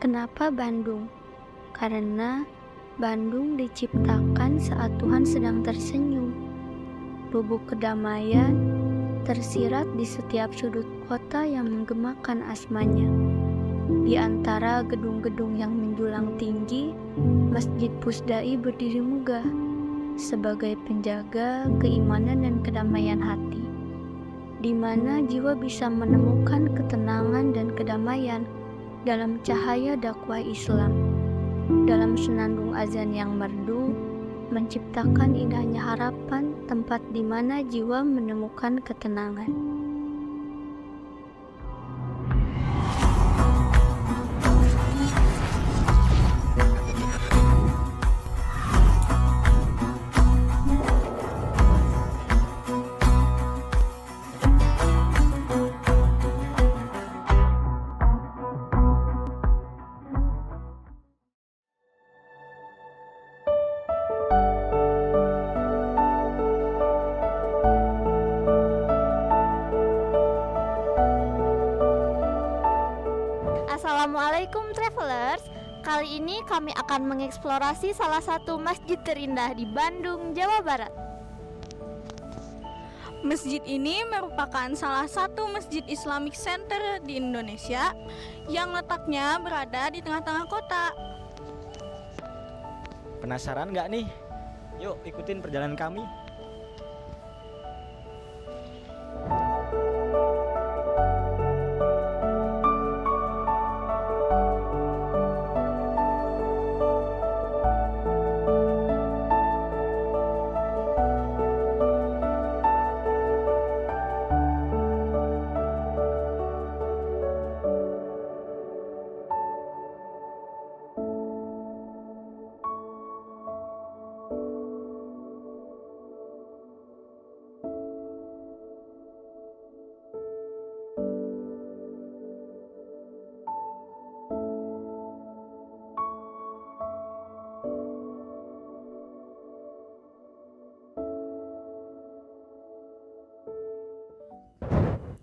Kenapa Bandung? Karena Bandung diciptakan saat Tuhan sedang tersenyum. Lubuk kedamaian tersirat di setiap sudut kota yang menggemakan asmanya. Di antara gedung-gedung yang menjulang tinggi, Masjid Pusdai berdiri megah sebagai penjaga keimanan dan kedamaian hati, di mana jiwa bisa menemukan ketenangan dan kedamaian dalam cahaya dakwah Islam. Dalam senandung azan yang merdu, menciptakan indahnya harapan, tempat di mana jiwa menemukan ketenangan. Assalamualaikum travelers. Kali ini kami akan mengeksplorasi salah satu masjid terindah di Bandung, Jawa Barat. Masjid ini merupakan salah satu masjid Islamic Center di Indonesia yang letaknya berada di tengah-tengah kota. Penasaran nggak nih? Yuk ikutin perjalanan kami.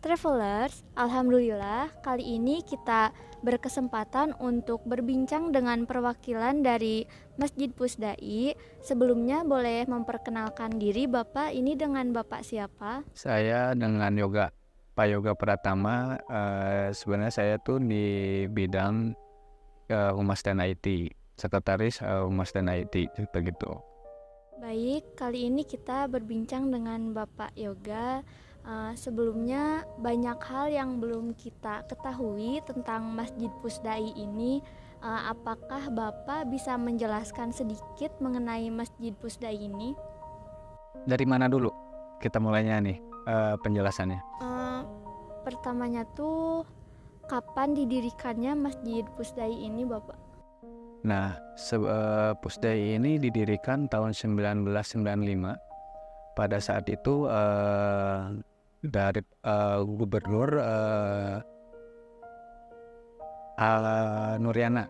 Travelers, alhamdulillah kali ini kita berkesempatan untuk berbincang dengan perwakilan dari Masjid Pusdai. Sebelumnya boleh memperkenalkan diri Bapak, ini dengan Bapak siapa? Saya dengan Pak Yoga Pratama. Sebenarnya saya tuh di bidang Humas dan IT, sekretaris Humas dan IT begitu. Baik, kali ini kita berbincang dengan Bapak Yoga. Sebelumnya banyak hal yang belum kita ketahui tentang Masjid Pusdai ini. Apakah Bapak bisa menjelaskan sedikit mengenai Masjid Pusdai ini? Dari mana dulu kita mulainya nih penjelasannya? Pertamanya tuh kapan didirikannya Masjid Pusdai ini Bapak? Nah, Pusdai ini didirikan tahun 1995. Pada saat itu dari Gubernur Nuriana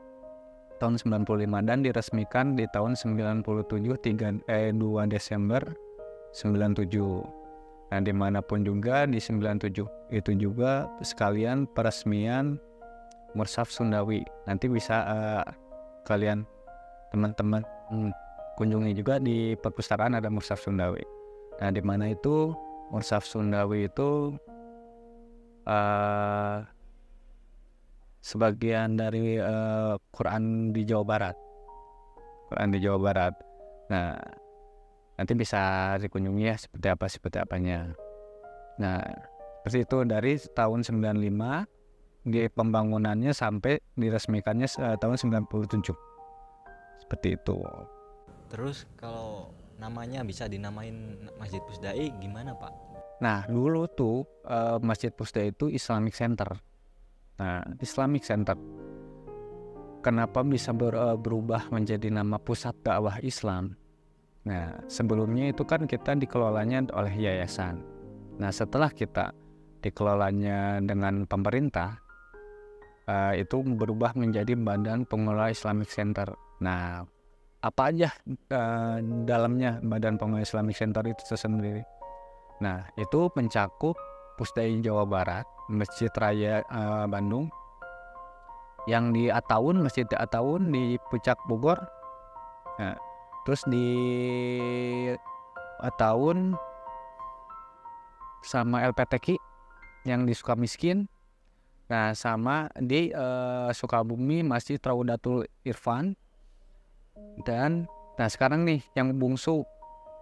tahun 95 dan diresmikan di tahun 97 2 Desember 97. Nah, dimanapun juga di 97 itu juga sekalian peresmian Mushaf Sundawi. Nanti bisa kalian teman-teman kunjungi juga di perpustakaan ada Mushaf Sundawi. Nah, di mana itu Mushaf Sundawi itu sebagian dari Quran di Jawa Barat. Nah, nanti bisa dikunjungi ya seperti apanya. Nah, seperti itu dari tahun 95 di pembangunannya sampai diresmikannya tahun 97. Seperti itu. Terus kalau namanya bisa dinamain Masjid Pusdai gimana Pak? Nah, dulu tuh Masjid Pusdai itu Islamic Center. Nah, Islamic Center kenapa bisa berubah menjadi nama Pusat Dakwah Islam? Nah, sebelumnya itu kan kita dikelolanya oleh yayasan. Nah, setelah kita dikelolanya dengan pemerintah, itu berubah menjadi Badan Pengelola Islamic Center. Nah, apa aja dalamnya Badan Pengelola Islamic Center itu sendiri? Nah, itu mencakup Pusdai Jawa Barat, Masjid Raya Bandung, yang di Ataun, Masjid Ataun di Puncak Bogor. Nah, terus di Ataun sama LPTQ yang di Sukamiskin. Nah, sama di Sukabumi Masjid Raudatul Irfan. Dan nah sekarang nih yang bungsu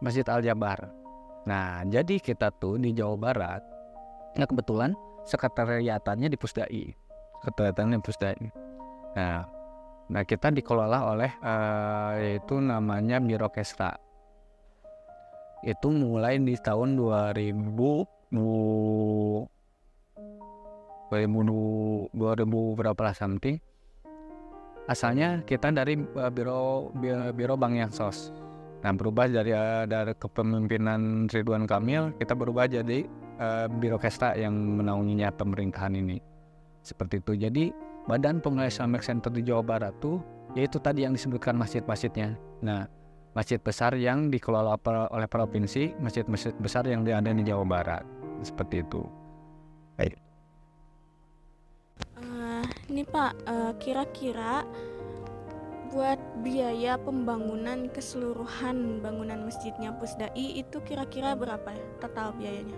Masjid Al Jabar. Nah, jadi kita tuh di Jawa Barat, nah kebetulan sekretariatannya di Pusdai. Sekretariatannya di Pusdai. Nah kita dikelola oleh yaitu namanya Biro Kesra. Itu mulai di tahun 2000 berapa lah something. Asalnya kita dari biro Bank Yansos. Nah, berubah dari kepemimpinan Ridwan Kamil, kita berubah jadi Biro Kesra yang menaunginya pemerintahan ini. Seperti itu. Jadi Badan Pengelola Islamic Center di Jawa Barat tuh yaitu tadi yang disebutkan masjid-masjidnya. Nah, masjid besar yang dikelola oleh provinsi, masjid-masjid besar yang ada di Jawa Barat. Seperti itu. Baik. Ini Pak, kira-kira buat biaya pembangunan keseluruhan bangunan masjidnya Pusdai itu kira-kira berapa total biayanya?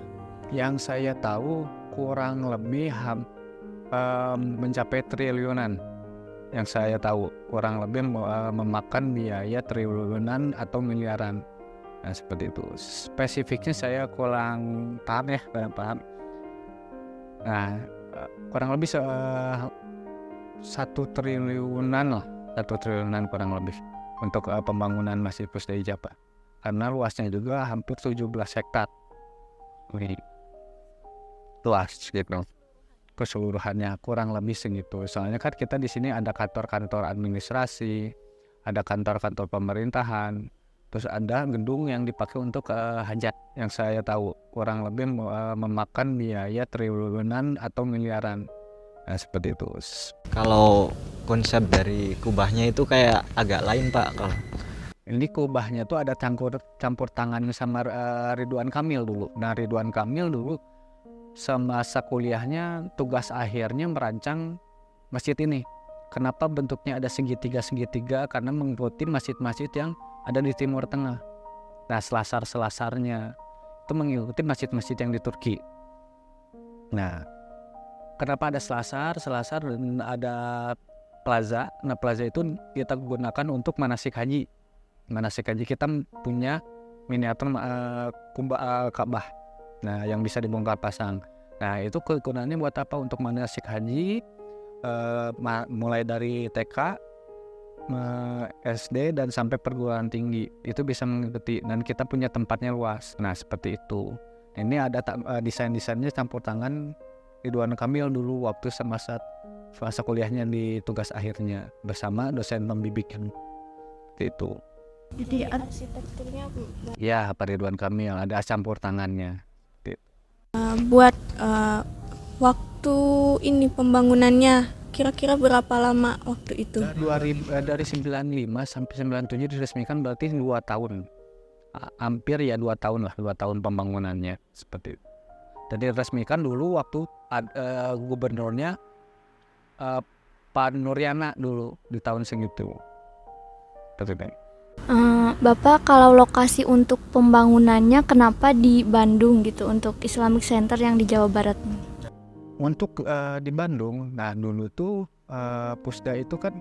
Yang saya tahu kurang lebih mencapai triliunan. Yang saya tahu kurang lebih memakan biaya triliunan atau miliaran. Nah, seperti itu. Spesifiknya saya kurang paham ya, paham. Nah, kurang lebih 1 triliunan lah, 1 triliunan kurang lebih untuk pembangunan Masjid Pusdai Jabar. Karena luasnya juga hampir 17 hektar. Luas gitu. Keseluruhannya kurang lebih segitu. Soalnya kan kita di sini ada kantor-kantor administrasi, ada kantor-kantor pemerintahan, terus ada gedung yang dipakai untuk hajat. Yang saya tahu kurang lebih memakan biaya triliunan atau miliaran. Nah, seperti itu. Kalau konsep dari kubahnya itu kayak agak lain Pak. Kalau ini kubahnya tuh ada campur tangan sama Ridwan Kamil dulu. Nah, Ridwan Kamil dulu semasa kuliahnya tugas akhirnya merancang masjid ini. Kenapa bentuknya ada segitiga-segitiga? Karena mengikuti masjid-masjid yang ada di Timur Tengah. Nah, selasar-selasarnya itu mengikuti masjid-masjid yang di Turki. Nah, kenapa ada selasar dan ada plaza? Nah, plaza itu kita gunakan untuk manasik haji. Manasik haji kita punya miniatur Ka'bah. Nah, yang bisa dibongkar pasang. Nah, itu kegunaannya buat apa? Untuk manasik haji, mulai dari TK, SD dan sampai perguruan tinggi. Itu bisa mengikuti dan kita punya tempatnya luas. Nah, seperti itu. Ini ada desain-desainnya campur tangan Ridwan Kamil dulu waktu semasa kuliahnya di tugas akhirnya bersama dosen pembimbing. Itu. Jadi arsitekturnya Ya, Pak Ridwan Kamil ada campur tangannya. buat waktu ini pembangunannya kira-kira berapa lama waktu itu? Dari 95 sampai 97 diresmikan berarti 2 tahun. Hampir ya 2 tahun lah, 2 tahun pembangunannya seperti itu. Dan diresmikan dulu waktu gubernurnya Pak Nuryana dulu di tahun segitu. Bapak, kalau lokasi untuk pembangunannya kenapa di Bandung gitu untuk Islamic Center yang di Jawa Barat? Untuk di Bandung, nah dulu tuh Pusda itu kan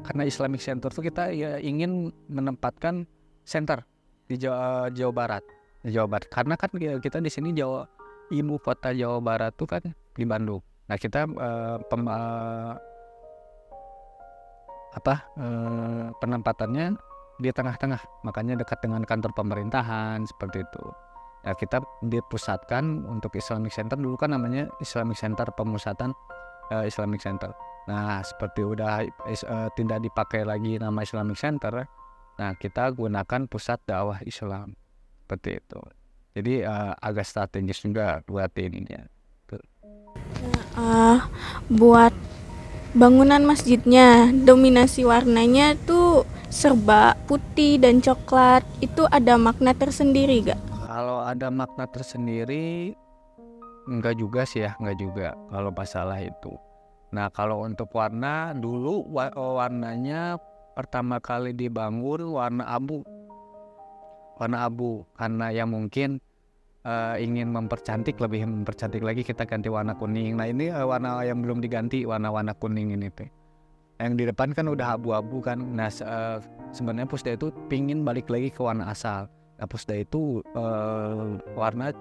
karena Islamic Center tuh kita ya ingin menempatkan center di Jawa Barat. Di Jawa Barat. Karena kan kita di sini ibu kota Jawa Barat tuh kan di Bandung. Nah, kita penempatannya di tengah-tengah, makanya dekat dengan kantor pemerintahan seperti itu. Nah, kita dipusatkan untuk Islamic Center dulu kan namanya Islamic Center, pemusatan Islamic Center. Nah, seperti udah tidak dipakai lagi nama Islamic Center, nah kita gunakan pusat dakwah Islam seperti itu. Jadi agak strategis juga buat ininya. Buat bangunan masjidnya, dominasi warnanya tuh serba putih dan coklat. Itu ada makna tersendiri gak? Kalau ada makna tersendiri, enggak juga sih ya, enggak juga kalau masalah itu. Nah, kalau untuk warna dulu warnanya pertama kali dibangun warna abu. Warna abu karena ya mungkin ingin lebih mempercantik lagi kita ganti warna kuning. Nah, ini warna yang belum diganti, warna-warna kuning ini tuh. Yang di depan kan udah abu-abu kan. Nah, sebenarnya Pusda itu pingin balik lagi ke warna asal. Nah, Pusda itu warna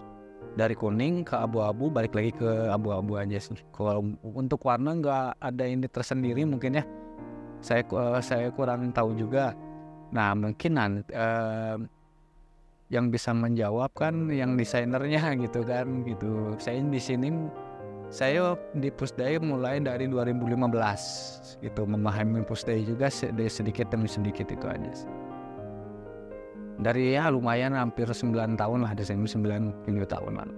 dari kuning ke abu-abu balik lagi ke abu-abu aja sih. Kalau untuk warna nggak ada ini tersendiri mungkin ya. Saya kurang tahu juga. Nah, mungkin yang bisa menjawab kan yang desainernya gitu kan gitu. Saya di Pusdai mulai dari 2015 gitu, memahami Pusdai juga sedikit demi sedikit itu aja sih. Dari ya lumayan hampir 9 tahun lah, dari 9 tahun lah.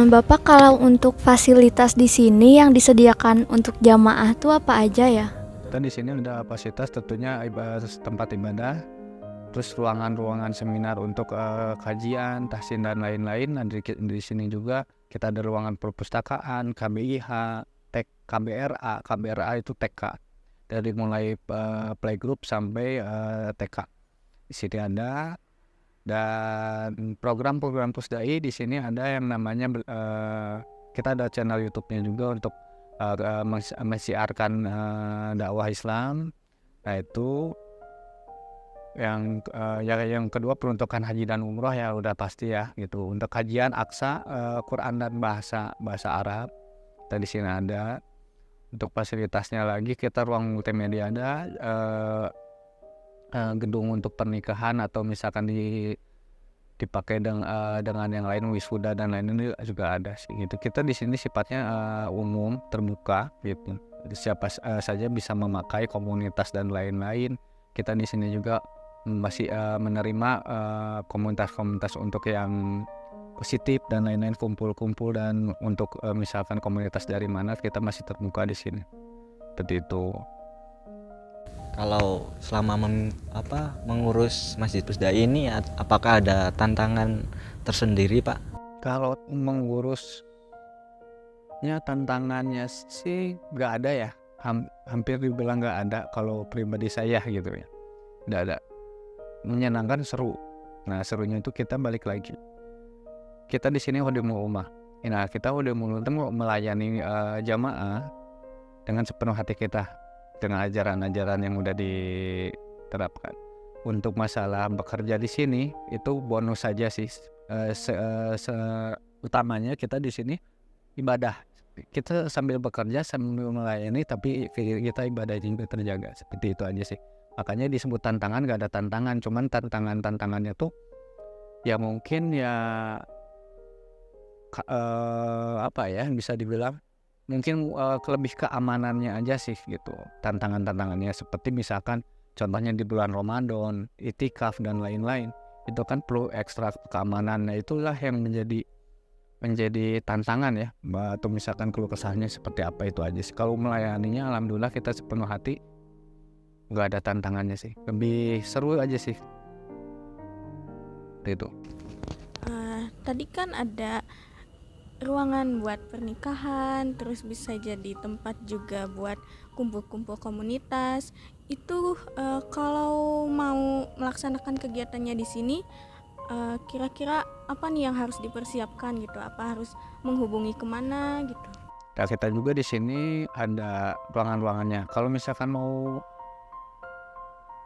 Bapak, kalau untuk fasilitas di sini yang disediakan untuk jamaah tuh apa aja ya? Kita di sini ada fasilitas tentunya tempat ibadah, terus ruangan-ruangan seminar untuk kajian, tahsin dan lain-lain. Dan di sini juga kita ada ruangan perpustakaan, KBIH, KBRA itu TK, dari mulai playgroup sampai TK. Di sini ada, dan program-program Pusdai di sini ada yang namanya kita ada channel YouTube-nya juga untuk mensiarkan dakwah Islam. Nah, itu yang kedua peruntukan haji dan umroh ya udah pasti ya gitu. Untuk kajian Aqsa, Quran dan bahasa Arab kita di sini ada. Untuk fasilitasnya lagi kita ruang multimedia ada, gedung untuk pernikahan atau misalkan dipakai dengan yang lain, wisuda dan lain-lain juga ada sih gitu. Kita di sini sifatnya umum, terbuka gitu. Jadi siapa saja bisa memakai, komunitas dan lain-lain. Kita di sini juga masih menerima komunitas-komunitas untuk yang positif dan lain-lain, kumpul-kumpul, dan untuk misalkan komunitas dari mana kita masih terbuka di sini. Seperti itu. Kalau selama mengurus Masjid Pusdai ini apakah ada tantangan tersendiri, Pak? Kalau mengurusnya tantangannya sih nggak ada ya, hampir dibilang nggak ada kalau pribadi saya gitu ya, nggak ada. Menyenangkan, seru. Nah, serunya itu kita balik lagi. Kita di sini udah mau umah. Nah, kita udah mau melayani jamaah dengan sepenuh hati kita, dengan ajaran-ajaran yang udah diterapkan. Untuk masalah bekerja di sini itu bonus saja sih. Utamanya kita di sini ibadah. Kita sambil bekerja sambil melayani, tapi kita ibadah juga terjaga. Seperti itu aja sih. Makanya disebut tantangan, gak ada tantangan. Cuman tantangannya tuh ya mungkin ya bisa dibilang mungkin lebih keamanannya aja sih gitu. Tantangannya seperti misalkan contohnya di bulan Ramadan, itikaf dan lain-lain, itu kan perlu ekstra keamanan. Nah, itulah yang menjadi tantangan ya. Atau misalkan keluh kesahnya seperti apa, itu aja sih. Kalau melayaninya alhamdulillah kita sepenuh hati, nggak ada tantangannya sih. Lebih seru aja sih. Itu. Tadi kan ada ruangan buat pernikahan, terus bisa jadi tempat juga buat kumpul-kumpul komunitas. Itu kalau mau melaksanakan kegiatannya di sini, kira-kira apa nih yang harus dipersiapkan gitu? Apa harus menghubungi kemana gitu? Nah, kita juga di sini ada ruangan-ruangannya. Kalau misalkan mau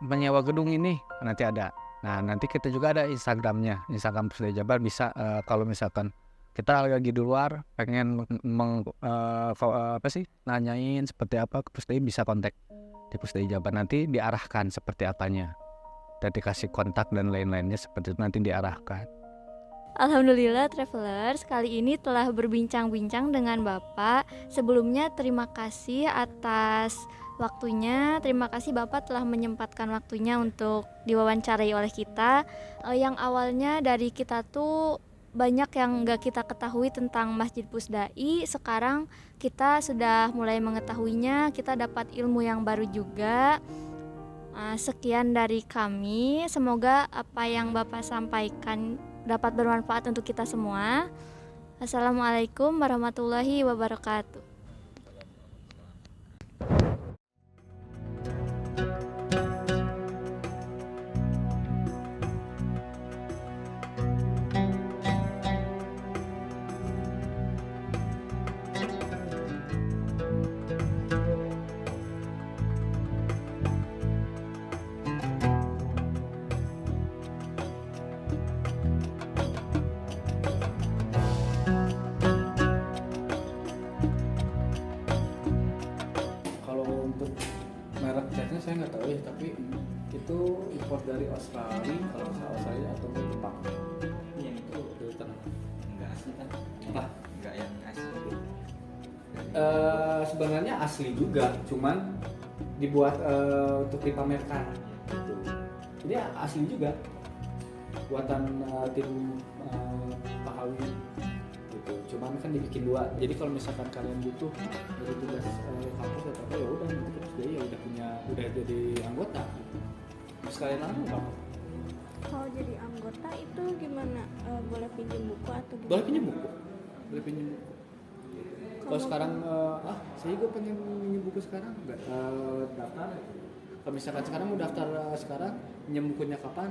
menyewa gedung ini nanti ada. Nah, nanti kita juga ada Instagramnya, Instagram Pusdai Jabar. Bisa kalau misalkan kita lagi di luar pengen nanyain seperti apa ke Pusdai, bisa kontak di Pusdai Jabar, nanti diarahkan seperti apanya, dan dikasih kontak dan lain-lainnya seperti itu, nanti diarahkan. Alhamdulillah Travelers, kali ini telah berbincang-bincang dengan Bapak. Sebelumnya terima kasih atas waktunya. Terima kasih Bapak telah menyempatkan waktunya untuk diwawancarai oleh kita. Yang awalnya dari kita tuh banyak yang gak kita ketahui tentang Masjid Pusdai. Sekarang kita sudah mulai mengetahuinya, kita dapat ilmu yang baru juga. Sekian dari kami. Semoga apa yang Bapak sampaikan dapat bermanfaat untuk kita semua. Assalamualaikum warahmatullahi wabarakatuh. Kalau untuk merek catnya saya nggak tahu ya, tapi itu import dari Australia, kalau nggak salah Australia atau Jepang. Yang itu dari tanah. Enggak asli kan? Apa? Enggak yang asli. Sebenarnya asli juga, cuman dibuat untuk dipamerkan. Gitu. Jadi asli juga, buatan tim Pahawi. Gitu. Cuman kan dibikin dua. Jadi kalau misalkan kalian butuh dari tugas kampus atau apa, ya udah nanti kampus dia ya udah jadi anggota. Terus kalian langsung apa? Kalau jadi anggota itu gimana? Boleh pinjam buku atau gimana? Boleh pinjam buku. Boleh pinjam buku. Kalau sekarang saya juga pengen pinjam buku sekarang, nggak daftar. Kalau misalkan sekarang mau daftar sekarang, pinjam bukunya kapan?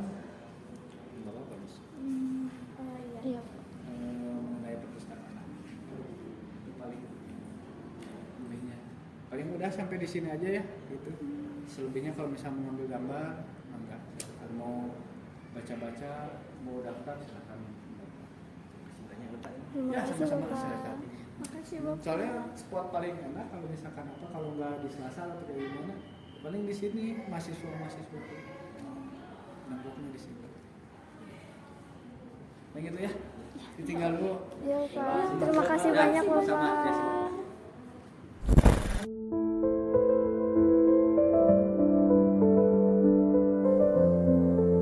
Nggak apa-apa Mas. Iya. Mengenai perpustakaan. Itu paling lebihnya. Paling mudah sampai di sini aja ya, gitu. Selebihnya kalau misalnya mau ngambil gambar, enggak. Kalau mau baca-baca, mau daftar silakan. Terima Ya, kasih sama-sama Bapak. silakan. Makasih Bapak. Soalnya spot paling enak kalau misalkan apa, kalau nggak di Selasa atau kayak gimana, paling di sini mahasiswa nangkapnya di sini. Nah gitu ya, ditinggal dulu. Ya Pak, terima kasih banyak Sama-sama. Ya, Bapak. sama.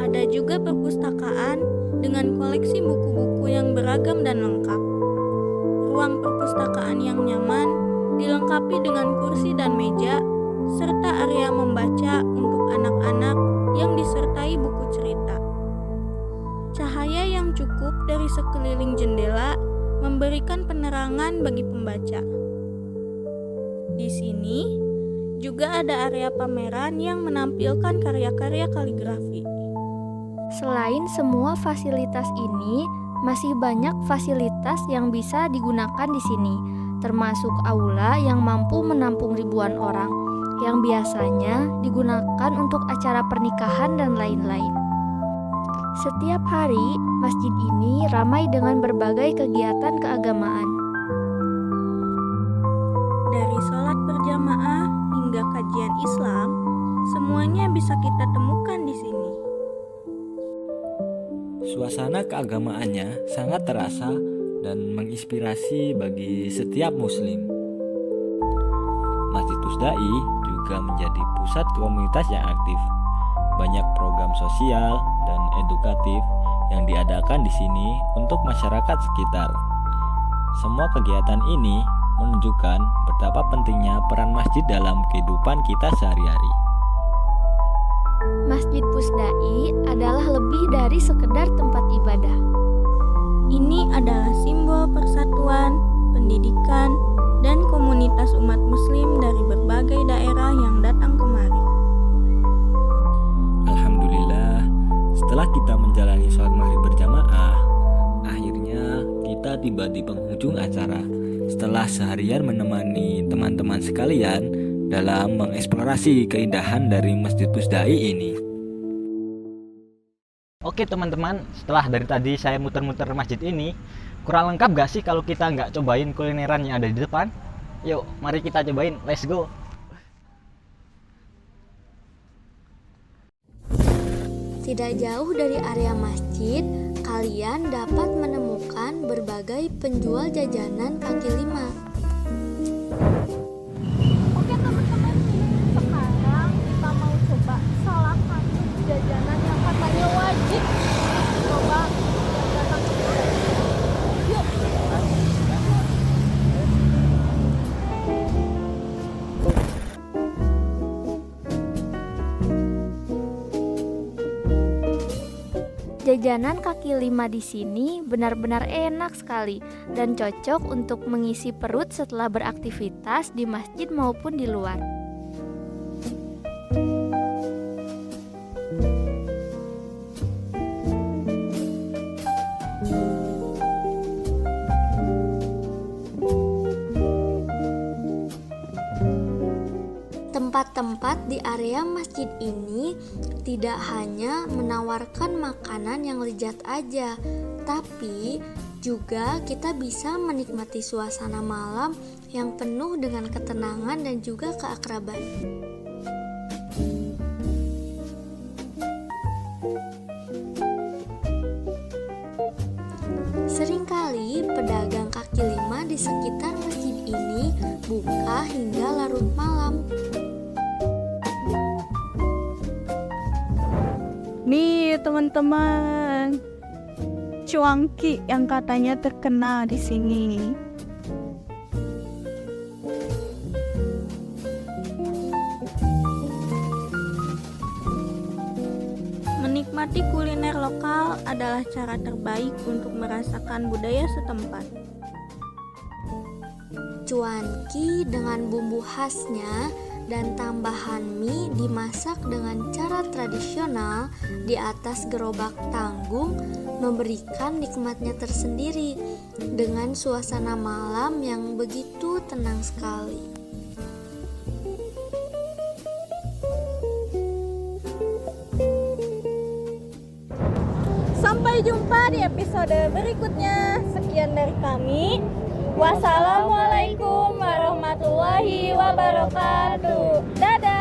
Ada juga perpustakaan dengan koleksi buku-buku yang beragam dan lengkap. Ruang perpustakaan yang nyaman dilengkapi dengan kursi dan meja, serta area membaca untuk anak-anak yang disertai buku cerita. Cahaya yang cukup dari sekeliling jendela memberikan penerangan bagi pembaca. Di sini juga ada area pameran yang menampilkan karya-karya kaligrafi. Selain semua fasilitas ini, masih banyak fasilitas yang bisa digunakan di sini, termasuk aula yang mampu menampung ribuan orang, yang biasanya digunakan untuk acara pernikahan dan lain-lain. Setiap hari, masjid ini ramai dengan berbagai kegiatan keagamaan. Dari sholat berjamaah hingga kajian Islam, semuanya bisa kita temukan di sini. Suasana keagamaannya sangat terasa dan menginspirasi bagi setiap muslim. Masjid Pusdai juga menjadi pusat komunitas yang aktif. Banyak program sosial dan edukatif yang diadakan di sini untuk masyarakat sekitar. Semua kegiatan ini menunjukkan betapa pentingnya peran masjid dalam kehidupan kita sehari-hari. Masjid Pusdai adalah lebih dari sekedar tempat ibadah. Ini adalah simbol persatuan, pendidikan, dan komunitas umat muslim dari berbagai daerah yang datang kemari. Alhamdulillah, setelah kita menjalani sholat maghrib berjamaah, akhirnya kita tiba di penghujung acara. Setelah seharian menemani teman-teman sekalian dalam mengeksplorasi keindahan dari Masjid Pusdai ini. Oke teman-teman, setelah dari tadi saya muter-muter masjid ini, kurang lengkap gak sih kalau kita nggak cobain kulineran yang ada di depan? Yuk, mari kita cobain, let's go! Tidak jauh dari area masjid, kalian dapat menemukan berbagai penjual jajanan kaki lima. Oke teman-teman, sekarang kita mau coba salah satu jajanan yang katanya wajib coba yang datang ke sini. Yuk. Jajanan kaki lima di sini benar-benar enak sekali dan cocok untuk mengisi perut setelah beraktivitas di masjid maupun di luar. Tempat-tempat di area masjid ini tidak hanya menawarkan makanan yang lezat aja, tapi juga kita bisa menikmati suasana malam yang penuh dengan ketenangan dan juga keakraban. Seringkali pedagang kaki lima di sekitar masjid ini buka hingga larut malam. Nih teman-teman, cuangki yang katanya terkenal di sini. Menikmati kuliner lokal adalah cara terbaik untuk merasakan budaya setempat. Cuanki dengan bumbu khasnya dan tambahan mie dimasak dengan cara tradisional di atas gerobak tanggung memberikan nikmatnya tersendiri dengan suasana malam yang begitu tenang sekali. Sampai jumpa di episode berikutnya. Sekian dari kami. Wassalamualaikum warahmatullahi wabarakatuh. Dadah.